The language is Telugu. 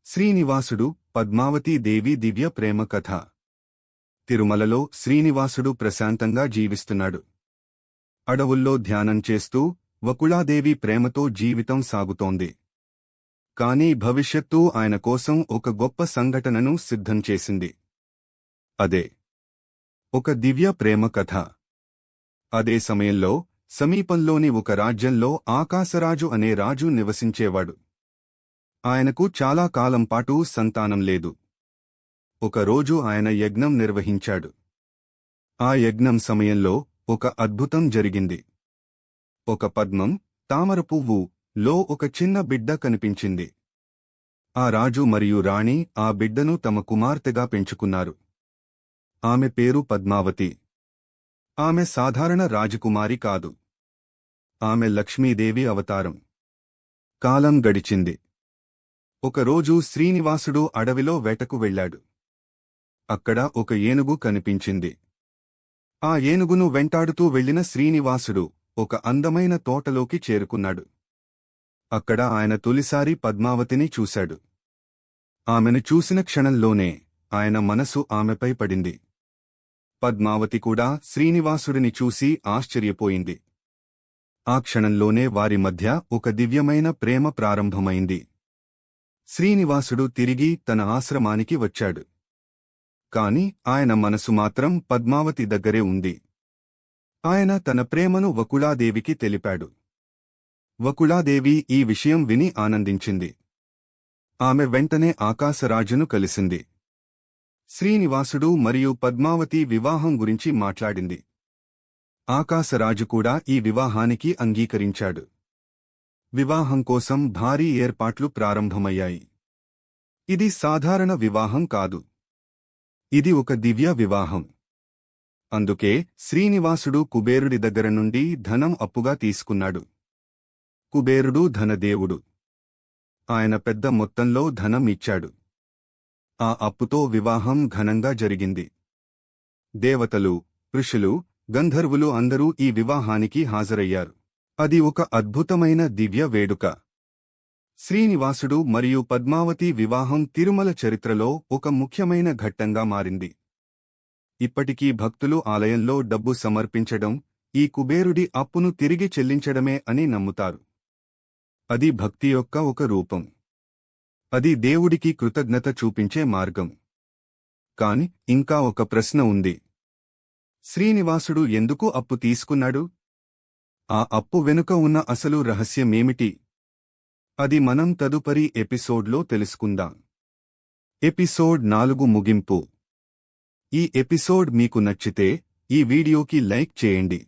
శ్రీనివాసుడు పద్మావతీ దేవి దివ్య ప్రేమ కథ. తిరుమలలో శ్రీనివాసుడు ప్రశాంతంగా జీవిస్తున్నాడు. అడవుల్లో ధ్యానం చేస్తూ వకుళాదేవి ప్రేమతో జీవితం సాగుతోంది. కానీ భవిష్యత్తు ఆయన కోసం ఒక గొప్ప సంఘటనను సిద్ధం చేసింది. అదే ఒక దివ్య ప్రేమ కథ. అదే సమయంలో సమీపంలోని ఒక రాజ్యంలో ఆకాశరాజు అనే రాజు నివసించేవాడు. ఆయనకు చాలా కాలం పాటు సంతానం లేదు. ఒకరోజు ఆయన యజ్ఞం నిర్వహించాడు. ఆ యజ్ఞం సమయంలో ఒక అద్భుతం జరిగింది. ఒక పద్మం, తామర పువ్వు లో ఒక చిన్న బిడ్డ కనిపించింది. ఆ రాజు మరియు రాణి ఆ బిడ్డను తమ కుమార్తెగా పెంచుకున్నారు. ఆమె పేరు పద్మావతి. ఆమె సాధారణ రాజకుమారి కాదు. ఆమె లక్ష్మీదేవి అవతారం. కాలం గడిచింది. ఒకరోజు శ్రీనివాసుడు అడవిలో వేటకు వెళ్లాడు. అక్కడ ఒక ఏనుగు కనిపించింది. ఆ ఏనుగును వెంటాడుతూ వెళ్లిన శ్రీనివాసుడు ఒక అందమైన తోటలోకి చేరుకున్నాడు. అక్కడ ఆయన తొలిసారి పద్మావతిని చూశాడు. ఆమెను చూసిన క్షణంలోనే ఆయన మనసు ఆమెపై పడింది. పద్మావతి కూడా శ్రీనివాసుడిని చూసి ఆశ్చర్యపోయింది. ఆ క్షణంలోనే వారి మధ్య ఒక దివ్యమైన ప్రేమ ప్రారంభమైంది. శ్రీనివాసుడు తిరిగి తన ఆశ్రమానికి వచ్చాడు. కాని ఆయన మనసు మాత్రం పద్మావతి దగ్గరే ఉంది. ఆయన తన ప్రేమను వకుళాదేవికి తెలిపాడు. వకుళాదేవి ఈ విషయం విని ఆనందించింది. ఆమె వెంటనే ఆకాశరాజును కలిసింది. శ్రీనివాసుడు మరియు పద్మావతి వివాహం గురించి మాట్లాడింది. ఆకాశరాజు కూడా ఈ వివాహానికి అంగీకరించాడు. వివాహం కోసం భారీ ఏర్పాట్లు ప్రారంభమయ్యాయి. ఇది సాధారణ వివాహం కాదు. ఇది ఒక దివ్య వివాహం. అందుకే శ్రీనివాసుడు కుబేరుడి దగ్గర నుండి ధనం అప్పుగా తీసుకున్నాడు. కుబేరుడు ధనదేవుడు. ఆయన పెద్ద మొత్తంలో ధనం ఇచ్చాడు. ఆ అప్పుతో వివాహం ఘనంగా జరిగింది. దేవతలు, ఋషులు, గంధర్వులు అందరూ ఈ వివాహానికి హాజరయ్యారు. అది ఒక అద్భుతమైన దివ్య వేడుక. శ్రీనివాసుడు మరియు పద్మావతి వివాహం తిరుమల చరిత్రలో ఒక ముఖ్యమైన ఘట్టంగా మారింది. ఇప్పటికీ భక్తులు ఆలయంలో డబ్బు సమర్పించడం ఈ కుబేరుడి అప్పును తిరిగి చెల్లించడమే అని నమ్ముతారు. అది భక్తి యొక్క ఒక రూపం. అది దేవుడికి కృతజ్ఞత చూపించే మార్గం. కాని ఇంకా ఒక ప్రశ్న ఉంది. శ్రీనివాసుడు ఎందుకు అప్పు తీసుకున్నాడు? ఆ అప్పు వెనుక ఉన్న అసలు రహస్యమేమిటి? అది మనం తదుపరి ఎపిసోడ్లో తెలుసుకుందాం. ఎపిసోడ్ 4 ముగింపు. ఈ ఎపిసోడ్ మీకు నచ్చితే ఈ వీడియోకి లైక్ చేయండి.